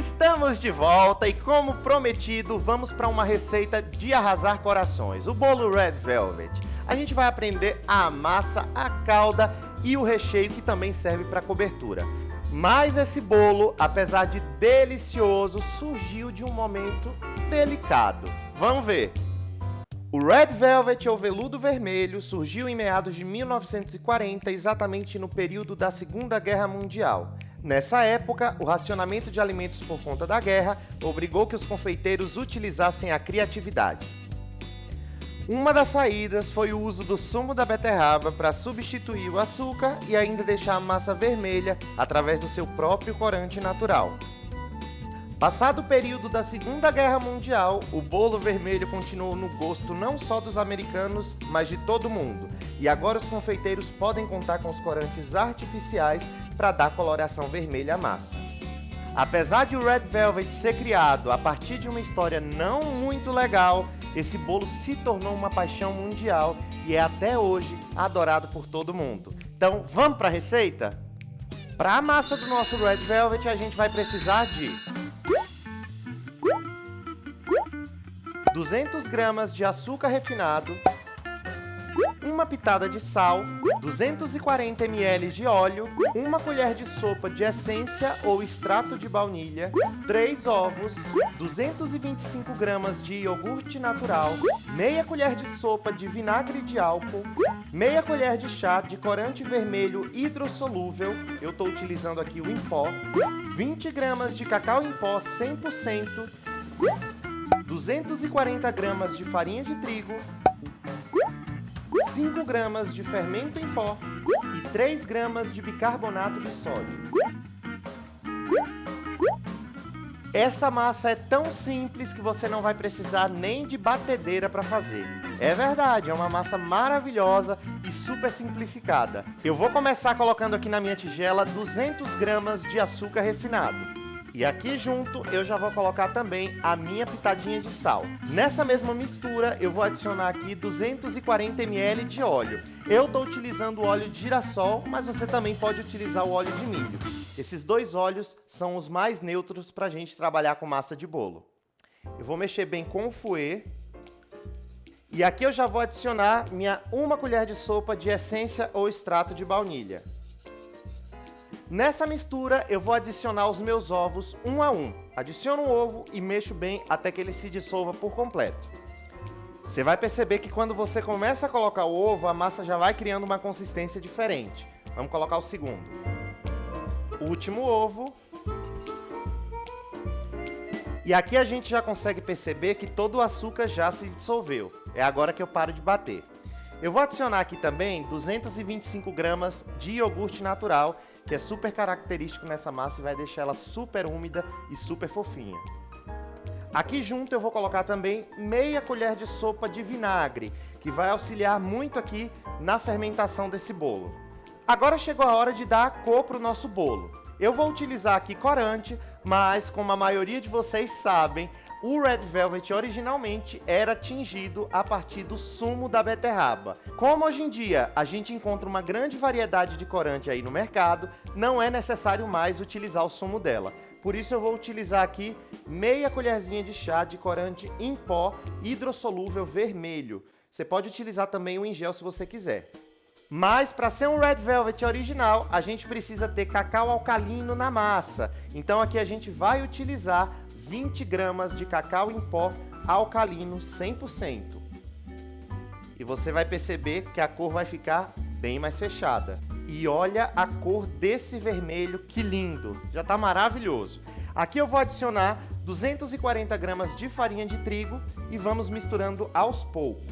Estamos de volta e, como prometido, vamos para uma receita de arrasar corações, o bolo Red Velvet. A gente vai aprender a massa, a calda e o recheio, que também serve para cobertura. Mas esse bolo, apesar de delicioso, surgiu de um momento delicado. Vamos ver! O Red Velvet, ou veludo vermelho, surgiu em meados de 1940, exatamente no período da Segunda Guerra Mundial. Nessa época, o racionamento de alimentos por conta da guerra obrigou que os confeiteiros utilizassem a criatividade. Uma das saídas foi o uso do sumo da beterraba para substituir o açúcar e ainda deixar a massa vermelha através do seu próprio corante natural. Passado o período da Segunda Guerra Mundial, o bolo vermelho continuou no gosto não só dos americanos, mas de todo mundo. E agora os confeiteiros podem contar com os corantes artificiais para dar coloração vermelha à massa. Apesar de o Red Velvet ser criado a partir de uma história não muito legal, esse bolo se tornou uma paixão mundial e é até hoje adorado por todo mundo. Então, vamos para a receita? Para a massa do nosso Red Velvet, a gente vai precisar de 200 gramas de açúcar refinado, uma pitada de sal, 240 ml de óleo, uma colher de sopa de essência ou extrato de baunilha, 3 ovos, 225 gramas de iogurte natural, meia colher de sopa de vinagre de álcool, meia colher de chá de corante vermelho hidrossolúvel, eu estou utilizando aqui o em pó, 20 gramas de cacau em pó 100%, 240 gramas de farinha de trigo, 5 gramas de fermento em pó e 3 gramas de bicarbonato de sódio. Essa massa é tão simples que você não vai precisar nem de batedeira para fazer. É verdade, é uma massa maravilhosa e super simplificada. Eu vou começar colocando aqui na minha tigela 200 gramas de açúcar refinado. E aqui junto eu já vou colocar também a minha pitadinha de sal. Nessa mesma mistura eu vou adicionar aqui 240 ml de óleo. Eu estou utilizando o óleo de girassol, mas você também pode utilizar o óleo de milho. Esses dois óleos são os mais neutros para a gente trabalhar com massa de bolo. Eu vou mexer bem com o fouet. E aqui eu já vou adicionar minha 1 colher de sopa de essência ou extrato de baunilha. Nessa mistura, eu vou adicionar os meus ovos um a um. Adiciono um ovo e mexo bem até que ele se dissolva por completo. Você vai perceber que quando você começa a colocar o ovo, a massa já vai criando uma consistência diferente. Vamos colocar o segundo. Último ovo. E aqui a gente já consegue perceber que todo o açúcar já se dissolveu. É agora que eu paro de bater. Eu vou adicionar aqui também 225 gramas de iogurte natural, que é super característico nessa massa e vai deixar ela super úmida e super fofinha. Aqui junto eu vou colocar também meia colher de sopa de vinagre, que vai auxiliar muito aqui na fermentação desse bolo. Agora chegou a hora de dar a cor para o nosso bolo. Eu vou utilizar aqui corante, mas como a maioria de vocês sabem, o Red Velvet originalmente era tingido a partir do sumo da beterraba. Como hoje em dia a gente encontra uma grande variedade de corante aí no mercado, não é necessário mais utilizar o sumo dela. Por isso eu vou utilizar aqui meia colherzinha de chá de corante em pó hidrossolúvel vermelho. Você pode utilizar também o em gel se você quiser. Mas para ser um Red Velvet original, a gente precisa ter cacau alcalino na massa. Então aqui a gente vai utilizar 20 gramas de cacau em pó alcalino 100%. E você vai perceber que a cor vai ficar bem mais fechada. E olha a cor desse vermelho, que lindo! Já está maravilhoso. Aqui eu vou adicionar 240 gramas de farinha de trigo e vamos misturando aos poucos.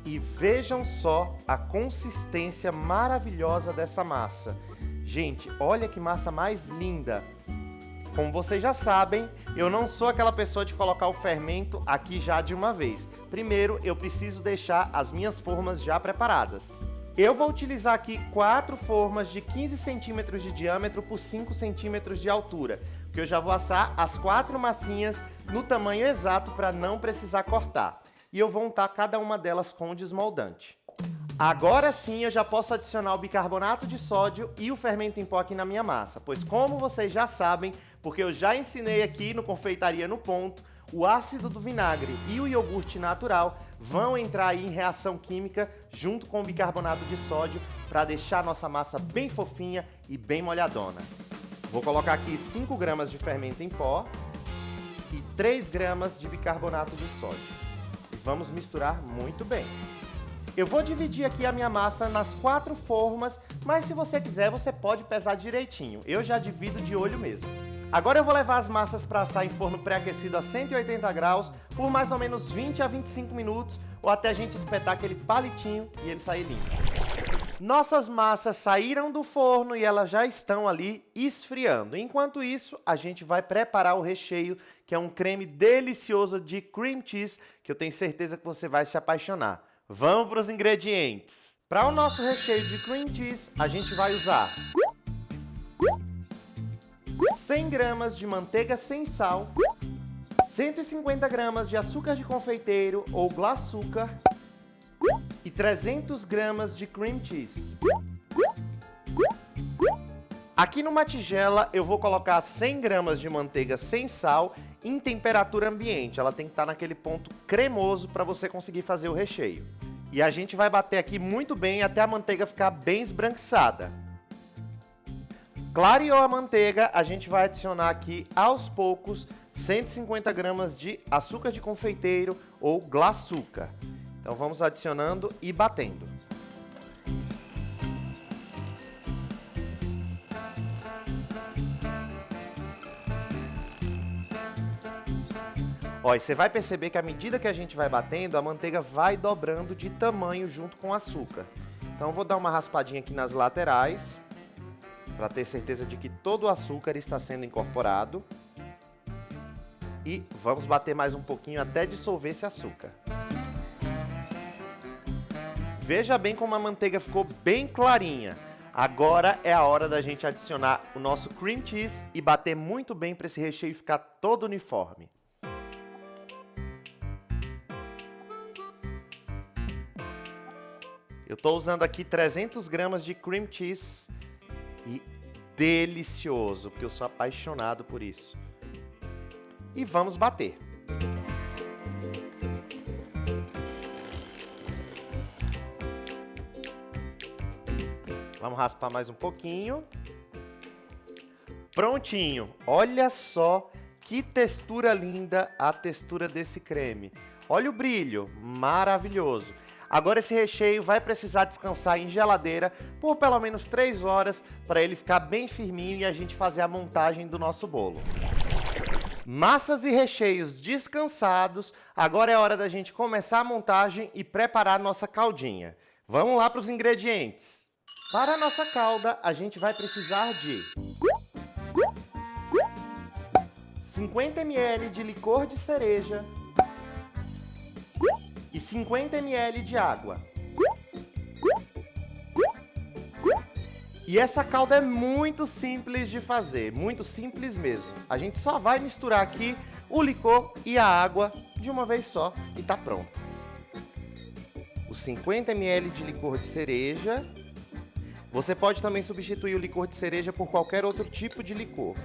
E vejam só a consistência maravilhosa dessa massa. Gente, olha que massa mais linda! Como vocês já sabem, eu não sou aquela pessoa de colocar o fermento aqui já de uma vez. Primeiro, eu preciso deixar as minhas formas já preparadas. Eu vou utilizar aqui 4 formas de 15 centímetros de diâmetro por 5 centímetros de altura, porque eu já vou assar as 4 massinhas no tamanho exato para não precisar cortar. E eu vou untar cada uma delas com desmoldante. Agora sim eu já posso adicionar o bicarbonato de sódio e o fermento em pó aqui na minha massa, pois como vocês já sabem, porque eu já ensinei aqui no Confeitaria no Ponto, o ácido do vinagre e o iogurte natural vão entrar aí em reação química junto com o bicarbonato de sódio para deixar a nossa massa bem fofinha e bem molhadona. Vou colocar aqui 5 gramas de fermento em pó e 3 gramas de bicarbonato de sódio. E vamos misturar muito bem. Eu vou dividir aqui a minha massa nas 4 formas, mas se você quiser, você pode pesar direitinho. Eu já divido de olho mesmo. Agora eu vou levar as massas para assar em forno pré-aquecido a 180 graus por mais ou menos 20 a 25 minutos, ou até a gente espetar aquele palitinho e ele sair limpo. Nossas massas saíram do forno e elas já estão ali esfriando. Enquanto isso, a gente vai preparar o recheio, que é um creme delicioso de cream cheese, que eu tenho certeza que você vai se apaixonar. Vamos para os ingredientes. Para o nosso recheio de cream cheese, a gente vai usar 100 gramas de manteiga sem sal, 150 gramas de açúcar de confeiteiro ou glacúcar e 300 gramas de cream cheese. Aqui numa tigela eu vou colocar 100 gramas de manteiga sem sal em temperatura ambiente. Ela tem que estar naquele ponto cremoso para você conseguir fazer o recheio. E a gente vai bater aqui muito bem até a manteiga ficar bem esbranquiçada. Clareou a manteiga, a gente vai adicionar aqui aos poucos 150 gramas de açúcar de confeiteiro ou glacúcar. Então vamos adicionando e batendo. Ó, e você vai perceber que à medida que a gente vai batendo, a manteiga vai dobrando de tamanho junto com o açúcar. Então eu vou dar uma raspadinha aqui nas laterais, para ter certeza de que todo o açúcar está sendo incorporado. E vamos bater mais um pouquinho até dissolver esse açúcar. Veja bem como a manteiga ficou bem clarinha. Agora é a hora da gente adicionar o nosso cream cheese e bater muito bem para esse recheio ficar todo uniforme. Eu estou usando aqui 300 gramas de cream cheese e delicioso, porque eu sou apaixonado por isso. E vamos bater. Vamos raspar mais um pouquinho. Prontinho. Olha só que textura linda a textura desse creme. Olha o brilho, maravilhoso. Agora esse recheio vai precisar descansar em geladeira por pelo menos 3 horas para ele ficar bem firminho e a gente fazer a montagem do nosso bolo. Massas e recheios descansados, agora é hora da gente começar a montagem e preparar a nossa caldinha. Vamos lá para os ingredientes. Para a nossa calda, a gente vai precisar de 50 ml de licor de cereja e 50 ml de água. E essa calda é muito simples de fazer, muito simples mesmo. A gente só vai misturar aqui o licor e a água de uma vez só e tá pronto. Os 50 ml de licor de cereja. Você pode também substituir o licor de cereja por qualquer outro tipo de licor.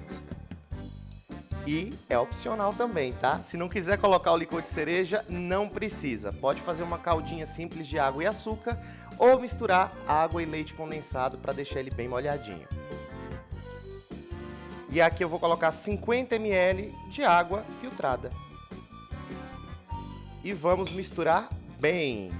E é opcional também, tá? Se não quiser colocar o licor de cereja, não precisa. Pode fazer uma caldinha simples de água e açúcar ou misturar água e leite condensado para deixar ele bem molhadinho. E aqui eu vou colocar 50 ml de água filtrada. E vamos misturar bem.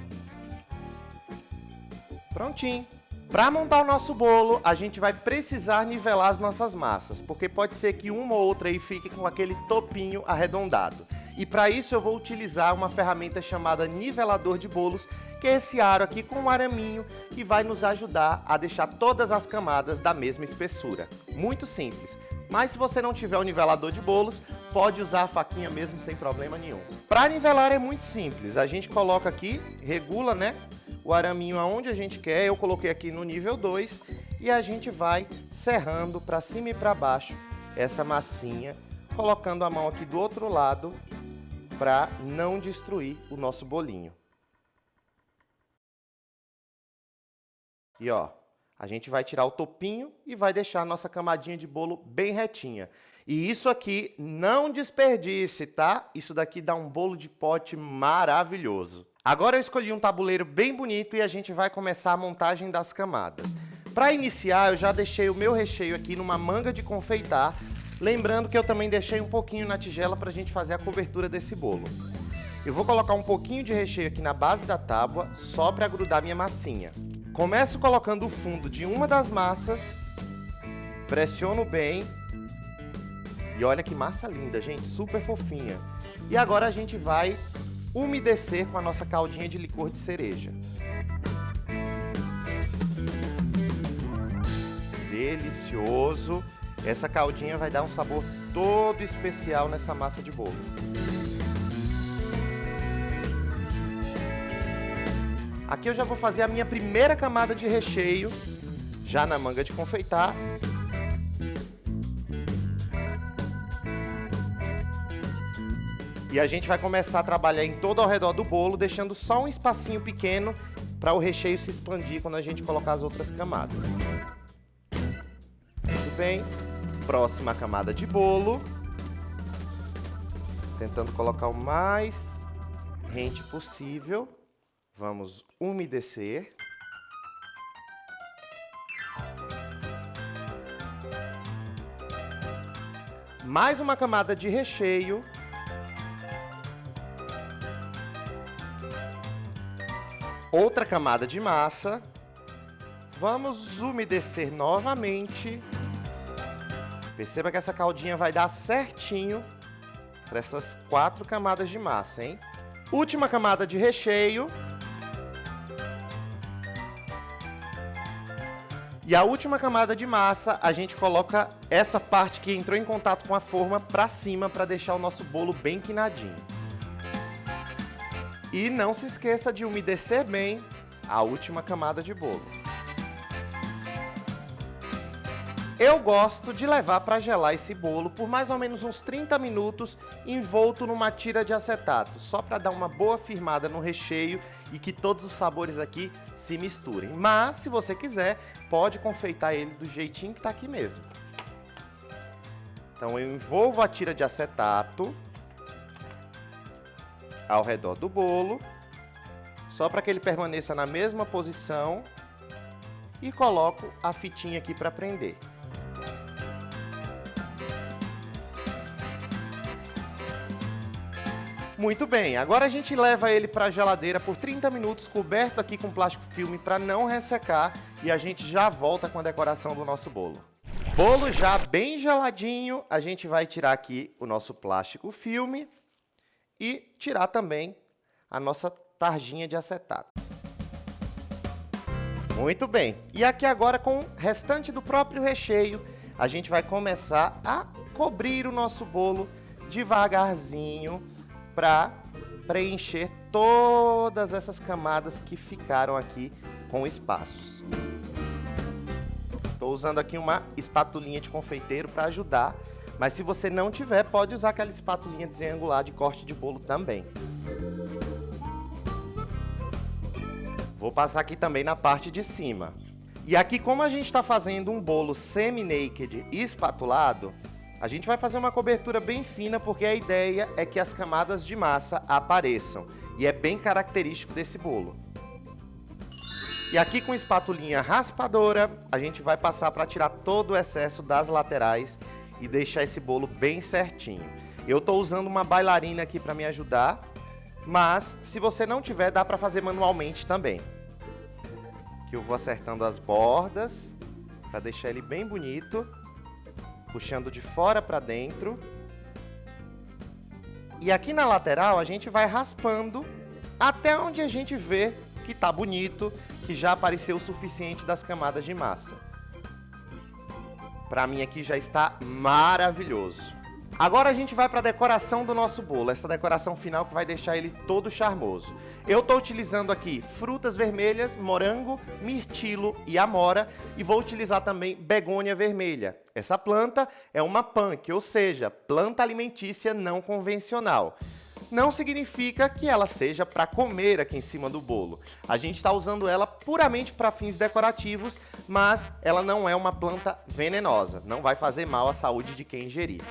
Prontinho. Para montar o nosso bolo, a gente vai precisar nivelar as nossas massas, porque pode ser que uma ou outra aí fique com aquele topinho arredondado. E para isso eu vou utilizar uma ferramenta chamada nivelador de bolos, que é esse aro aqui com um araminho que vai nos ajudar a deixar todas as camadas da mesma espessura. Muito simples, mas se você não tiver um nivelador de bolos, pode usar a faquinha mesmo sem problema nenhum. Para nivelar é muito simples, a gente coloca aqui, regula, né? O araminho aonde a gente quer, eu coloquei aqui no nível 2 e a gente vai serrando para cima e para baixo essa massinha, colocando a mão aqui do outro lado para não destruir o nosso bolinho. E ó, a gente vai tirar o topinho e vai deixar a nossa camadinha de bolo bem retinha. E isso aqui não desperdice, tá? Isso daqui dá um bolo de pote maravilhoso. Agora eu escolhi um tabuleiro bem bonito e a gente vai começar a montagem das camadas. Para iniciar, eu já deixei o meu recheio aqui numa manga de confeitar, lembrando que eu também deixei um pouquinho na tigela para a gente fazer a cobertura desse bolo. Eu vou colocar um pouquinho de recheio aqui na base da tábua, só para grudar minha massinha. Começo colocando o fundo de uma das massas, pressiono bem, e olha que massa linda, gente, super fofinha. E agora a gente vai umedecer com a nossa caldinha de licor de cereja. Delicioso! Essa caldinha vai dar um sabor todo especial nessa massa de bolo. Aqui eu já vou fazer a minha primeira camada de recheio, já na manga de confeitar. E a gente vai começar a trabalhar em todo ao redor do bolo, deixando só um espacinho pequeno para o recheio se expandir quando a gente colocar as outras camadas. Muito bem. Próxima camada de bolo. Tentando colocar o mais rente possível. Vamos umedecer. Mais uma camada de recheio. Outra camada de massa. Vamos umedecer novamente. Perceba que essa caldinha vai dar certinho para essas 4 camadas de massa, hein? Última camada de recheio. E a última camada de massa, a gente coloca essa parte que entrou em contato com a forma para cima para deixar o nosso bolo bem quinadinho. E não se esqueça de umedecer bem a última camada de bolo. Eu gosto de levar para gelar esse bolo por mais ou menos uns 30 minutos envolto numa tira de acetato, só para dar uma boa firmada no recheio e que todos os sabores aqui se misturem. Mas, se você quiser, pode confeitar ele do jeitinho que está aqui mesmo. Então eu envolvo a tira de acetato ao redor do bolo, só para que ele permaneça na mesma posição, e coloco a fitinha aqui para prender. Muito bem, agora a gente leva ele para a geladeira por 30 minutos, coberto aqui com plástico filme para não ressecar, e a gente já volta com a decoração do nosso bolo. Bolo já bem geladinho, a gente vai tirar aqui o nosso plástico filme e tirar também a nossa tarjinha de acetato. Muito bem, e aqui agora com o restante do próprio recheio, a gente vai começar a cobrir o nosso bolo devagarzinho para preencher todas essas camadas que ficaram aqui com espaços. Estou usando aqui uma espatulinha de confeiteiro para ajudar, mas se você não tiver, pode usar aquela espatulinha triangular de corte de bolo também. Vou passar aqui também na parte de cima. E aqui, como a gente está fazendo um bolo semi-naked e espatulado, a gente vai fazer uma cobertura bem fina, porque a ideia é que as camadas de massa apareçam. E é bem característico desse bolo. E aqui com espatulinha raspadora, a gente vai passar para tirar todo o excesso das laterais e deixar esse bolo bem certinho. Eu estou usando uma bailarina aqui para me ajudar, mas se você não tiver, dá para fazer manualmente também. Aqui eu vou acertando as bordas para deixar ele bem bonito. Puxando de fora para dentro. E aqui na lateral a gente vai raspando até onde a gente vê que tá bonito, que já apareceu o suficiente das camadas de massa. Para mim aqui já está maravilhoso. Agora a gente vai para a decoração do nosso bolo, essa decoração final que vai deixar ele todo charmoso. Eu estou utilizando aqui frutas vermelhas, morango, mirtilo e amora, e vou utilizar também begônia vermelha. Essa planta é uma punk, ou seja, planta alimentícia não convencional. não significa que ela seja para comer aqui em cima do bolo. A gente está usando ela puramente para fins decorativos, mas ela não é uma planta venenosa, não vai fazer mal à saúde de quem ingerir.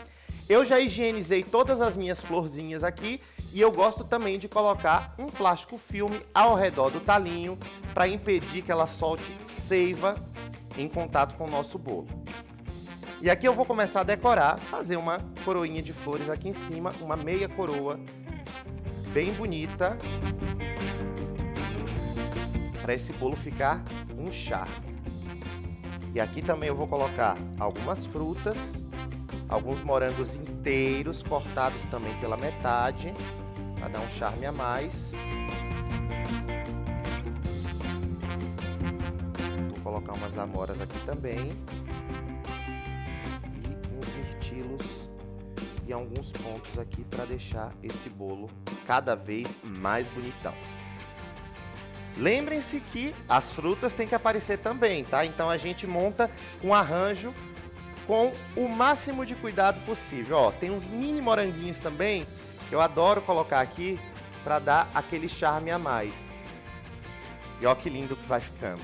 Eu já higienizei todas as minhas florzinhas aqui e eu gosto também de colocar um plástico filme ao redor do talinho para impedir que ela solte seiva em contato com o nosso bolo. E aqui eu vou começar a decorar, fazer uma coroinha de flores aqui em cima, uma meia coroa bem bonita, para esse bolo ficar um charme. E aqui também eu vou colocar algumas frutas, alguns morangos inteiros, cortados também pela metade, para dar um charme a mais. Vou colocar umas amoras aqui também. E uns mirtilos e alguns pontos aqui para deixar esse bolo cada vez mais bonitão. Lembrem-se que as frutas têm que aparecer também, tá? Então a gente monta um arranjo com o máximo de cuidado possível. Ó, tem uns mini moranguinhos também, que eu adoro colocar aqui para dar aquele charme a mais. E ó que lindo que vai ficando.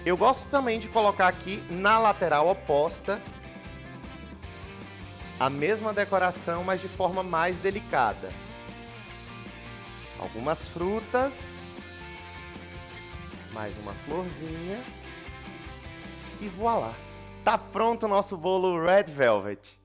Eu gosto também de colocar aqui na lateral oposta a mesma decoração, mas de forma mais delicada. Algumas frutas, mais uma florzinha e voilá! Tá pronto o nosso bolo Red Velvet.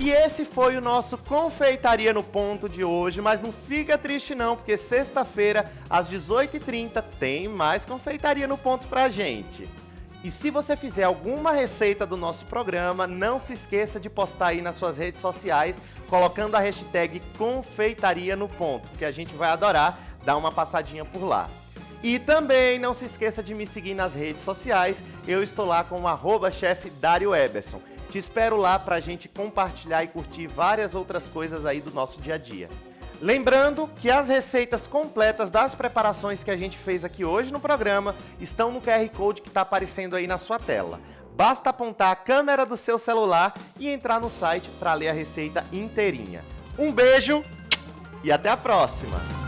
E esse foi o nosso Confeitaria no Ponto de hoje, mas não fica triste não, porque sexta-feira, às 18h30, tem mais Confeitaria no Ponto pra gente. E se você fizer alguma receita do nosso programa, não se esqueça de postar aí nas suas redes sociais, colocando a hashtag Confeitaria no Ponto, que a gente vai adorar dar uma passadinha por lá. E também não se esqueça de me seguir nas redes sociais, eu estou lá com o @chef Dário Eberson. Te espero lá pra gente compartilhar e curtir várias outras coisas aí do nosso dia a dia. Lembrando que as receitas completas das preparações que a gente fez aqui hoje no programa estão no QR Code que está aparecendo aí na sua tela. Basta apontar a câmera do seu celular e entrar no site para ler a receita inteirinha. Um beijo e até a próxima!